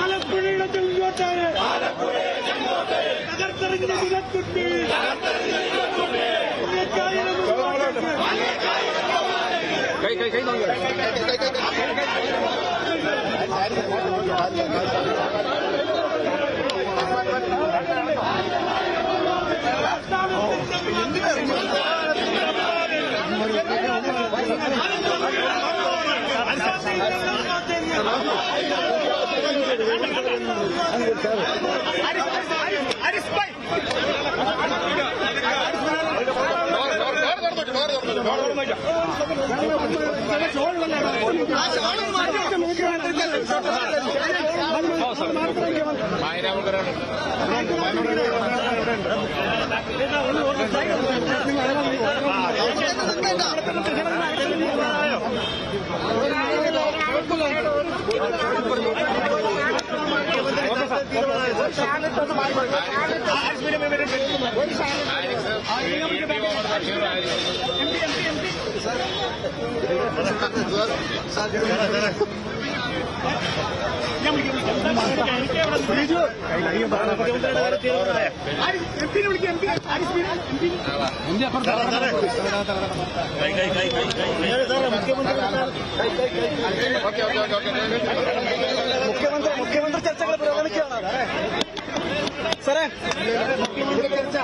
ആലപ്പുഴയുടെ ചെങ്കോട്ടയെ തകർത്തെറിഞ്ഞ കുലക്കുട്ടി മുഖ്യമന്ത്രി ചർച്ചകൾ പുരോഗമിക്കുകയാണ് സാറേ. മുഖ്യമന്ത്രി ചർച്ച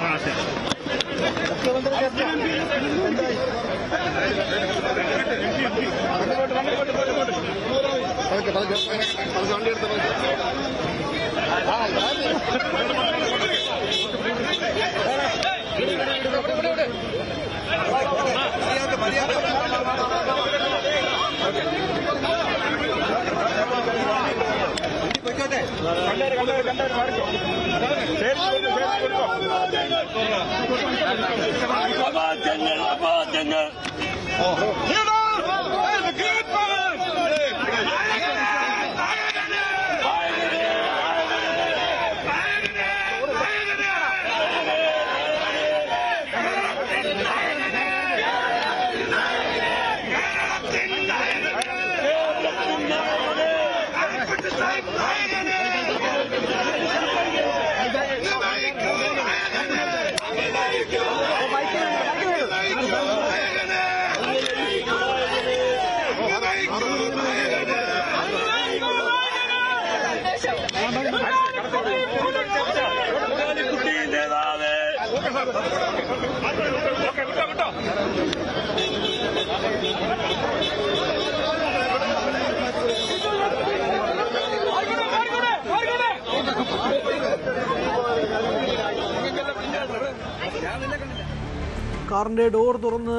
കാറിന്റെ ഡോർ തുറന്ന്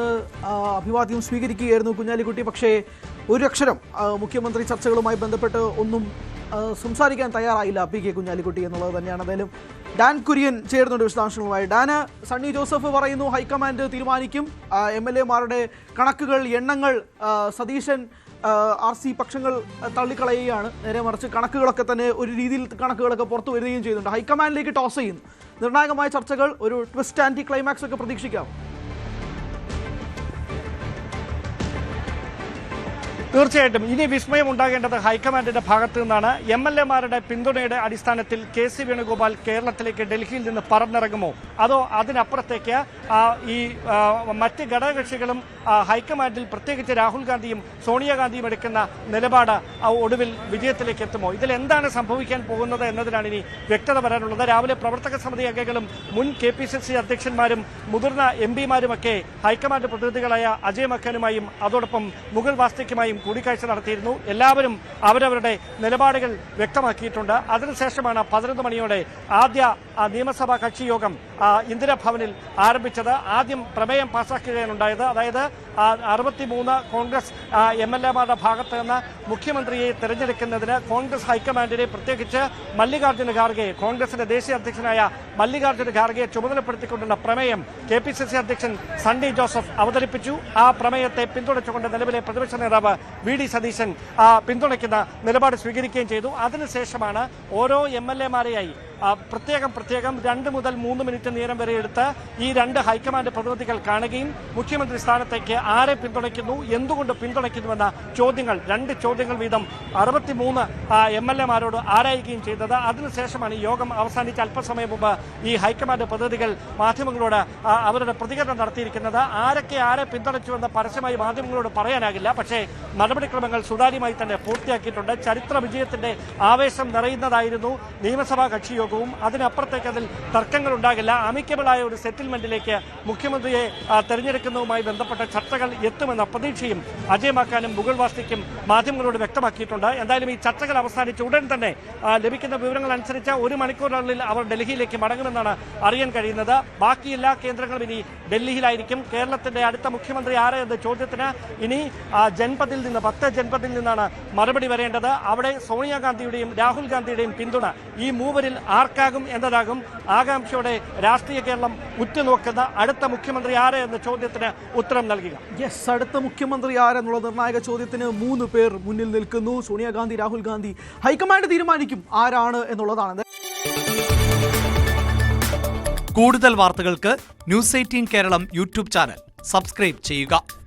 അഭിവാദ്യം സ്വീകരിക്കുകയായിരുന്നു കുഞ്ഞാലിക്കുട്ടി. പക്ഷേ ഒരു അക്ഷരം മുഖ്യമന്ത്രി ചർച്ചകളുമായി ബന്ധപ്പെട്ട് ഒന്നും സംസാരിക്കാൻ തയ്യാറായില്ല പി കെ കുഞ്ഞാലിക്കുട്ടി എന്നുള്ളത് തന്നെയാണ്. എന്തായാലും ഡാൻ കുര്യൻ ചേർന്നുണ്ട് വിശദാംശങ്ങളുമായി. ഡാന്, സണ്ണി ജോസഫ് പറയുന്നു ഹൈക്കമാൻഡ് തീരുമാനിക്കും, MLA-മാരുടെ കണക്കുകൾ, എണ്ണങ്ങൾ സതീശൻ RC പക്ഷങ്ങൾ തള്ളിക്കളയുകയാണ്. നേരെ മറിച്ച് കണക്കുകളൊക്കെ തന്നെ ഒരു രീതിയിൽ കണക്കുകളൊക്കെ പുറത്തു വരികയും ചെയ്യുന്നുണ്ട്. ഹൈക്കമാൻഡിലേക്ക് ടോസ് ചെയ്യുന്നു. നിർണായകമായ ചർച്ചകൾ, ഒരു ട്വിസ്റ്റ് ആൻറ്റി ക്ലൈമാക്സ് ഒക്കെ പ്രതീക്ഷിക്കാം. തീർച്ചയായിട്ടും ഇനി വിസ്മയം ഉണ്ടാകേണ്ടത് ഹൈക്കമാൻഡിന്റെ ഭാഗത്തു നിന്നാണ്. MLA-മാരുടെ പിന്തുണയുടെ അടിസ്ഥാനത്തിൽ KC വേണുഗോപാൽ കേരളത്തിലേക്ക് ഡൽഹിയിൽ നിന്ന് പറന്നിറങ്ങുമോ, അതോ അതിനപ്പുറത്തേക്ക് ഈ മറ്റ് ഘടകകക്ഷികളും ഹൈക്കമാൻഡിൽ പ്രത്യേകിച്ച് രാഹുൽ ഗാന്ധിയും സോണിയാഗാന്ധിയും എടുക്കുന്ന നിലപാട് ഒടുവിൽ വിജയത്തിലേക്ക് എത്തുമോ? ഇതിൽ എന്താണ് സംഭവിക്കാൻ പോകുന്നത് എന്നതിനാണ് ഇനി വ്യക്തത വരാനുള്ളത്. രാവിലെ പ്രവർത്തക സമിതി അംഗങ്ങളും മുൻ KPCC അധ്യക്ഷന്മാരും മുതിർന്ന MP-മാരുമൊക്കെ ഹൈക്കമാൻഡ് പ്രതിനിധികളായ അജയ് മക്കനുമായും അതോടൊപ്പം മുകുൾ വാസ്നിക്കുമായും കൂടിക്കാഴ്ച നടത്തിയിരുന്നു. എല്ലാവരും അവരവരുടെ നിലപാടുകൾ വ്യക്തമാക്കിയിട്ടുണ്ട്. അതിനുശേഷമാണ് 11 മണിയോടെ ആദ്യ നിയമസഭാ കക്ഷി യോഗം ഇന്ദിരാഭവനിൽ ആരംഭിച്ചത്. ആദ്യം പ്രമേയം പാസാക്കുകയാണുണ്ടായത്. അതായത് 63 കോൺഗ്രസ് MLA-മാരുടെ ഭാഗത്ത് നിന്ന് മുഖ്യമന്ത്രിയെ തെരഞ്ഞെടുക്കുന്നതിന് കോൺഗ്രസ് ഹൈക്കമാൻഡിനെ, പ്രത്യേകിച്ച് മല്ലികാർജ്ജുന ഖാർഗെ, കോൺഗ്രസിന്റെ ദേശീയ അധ്യക്ഷനായ മല്ലികാർജ്ജുന ഖാർഗെയെ ചുമതലപ്പെടുത്തിക്കൊണ്ടുള്ള പ്രമേയം KPCC അധ്യക്ഷൻ സണ്ണി ജോസഫ് അവതരിപ്പിച്ചു. ആ പ്രമേയത്തെ പിന്തുണച്ചുകൊണ്ട് നിലവിലെ പ്രതിപക്ഷ നേതാവ് VD സതീശൻ പിന്തുണയ്ക്കുന്ന നിലപാട് സ്വീകരിക്കുകയും ചെയ്തു. അതിനുശേഷമാണ് ഓരോ MLA-മാരെയായി പ്രത്യേകം 2 മുതൽ 3 മിനിറ്റ് നേരം വരെ എടുത്ത് ഈ 2 ഹൈക്കമാൻഡ് പ്രതിനിധികൾ കാണുകയും മുഖ്യമന്ത്രി സ്ഥാനത്തേക്ക് ആരെ പിന്തുണയ്ക്കുന്നു, എന്തുകൊണ്ട് പിന്തുണയ്ക്കുന്നുവെന്ന ചോദ്യങ്ങൾ 2 ചോദ്യങ്ങൾ വീതം 63 MLA-മാരോട് ആരായുകയും ചെയ്തത്. അതിനുശേഷമാണ് ഈ യോഗം അവസാനിച്ച് അല്പസമയം മുമ്പ് ഈ ഹൈക്കമാൻഡ് പ്രതിനിധികൾ മാധ്യമങ്ങളോട് അവരുടെ പ്രതികരണം നടത്തിയിരിക്കുന്നത്. ആരെ പിന്തുണച്ചുവെന്ന് പരസ്യമായി മാധ്യമങ്ങളോട് പറയാനാകില്ല. പക്ഷേ നടപടിക്രമങ്ങൾ സുതാര്യമായി തന്നെ പൂർത്തിയാക്കിയിട്ടുണ്ട്. ചരിത്ര വിജയത്തിന്റെ ആവേശം നിറയുന്നതായിരുന്നു നിയമസഭാ കക്ഷി യോഗവും. അതിനപ്പുറത്തേക്ക് അതിൽ തർക്കങ്ങൾ ഉണ്ടാകില്ല. അമിക്കബിളായ ഒരു സെറ്റിൽമെന്റിലേക്ക് മുഖ്യമന്ത്രിയെ തെരഞ്ഞെടുക്കുന്നതുമായി ബന്ധപ്പെട്ട ചർച്ചകൾ എത്തുമെന്ന പ്രതീക്ഷയും അജയ് മാക്കാനും മുകുൾ വാസ്നിക്കും മാധ്യമങ്ങളോട് വ്യക്തമാക്കിയിട്ടുണ്ട്. എന്തായാലും ഈ ചർച്ചകൾ അവസാനിച്ച ഉടൻ തന്നെ ലഭിക്കുന്ന വിവരങ്ങൾ അനുസരിച്ച് 1 മണിക്കൂറിനുള്ളിൽ അവർ ഡൽഹിയിലേക്ക് മടങ്ങുമെന്നാണ് അറിയാൻ കഴിയുന്നത്. ബാക്കി എല്ലാ കേന്ദ്രങ്ങളും ഇനി ഡൽഹിയിലായിരിക്കും. കേരളത്തിന്റെ അടുത്ത മുഖ്യമന്ത്രി ആര് എന്ന ചോദ്യത്തിന് ഇനി 10 ജൻപതിൽ നിന്നാണ് മറുപടി വരേണ്ടത്. അവിടെ സോണിയാഗാന്ധിയുടെയും രാഹുൽ ഗാന്ധിയുടെയും പിന്തുണ ഈ മൂവരിൽ ആർക്കാകും എന്നതാകും ആകാംക്ഷയോടെ രാഷ്ട്രീയ കേരളം ഉറ്റുനോക്കുന്ന അടുത്ത മുഖ്യമന്ത്രി ആര് എന്ന ചോദ്യത്തിന് ഉത്തരം നൽകുക. അടുത്ത മുഖ്യമന്ത്രി ആരെന്നുള്ള നിർണായക ചോദ്യത്തിന് 3 പേർ മുന്നിൽ നിൽക്കുന്നു. സോണിയാഗാന്ധി, രാഹുൽ ഗാന്ധി. ഹൈക്കമാൻഡ് തീരുമാനിക്കും ആരാണ് എന്നുള്ളതാണ്. കൂടുതൽ വാർത്തകൾക്ക് News 18 Keralam YouTube channel subscribe ചെയ്യുക.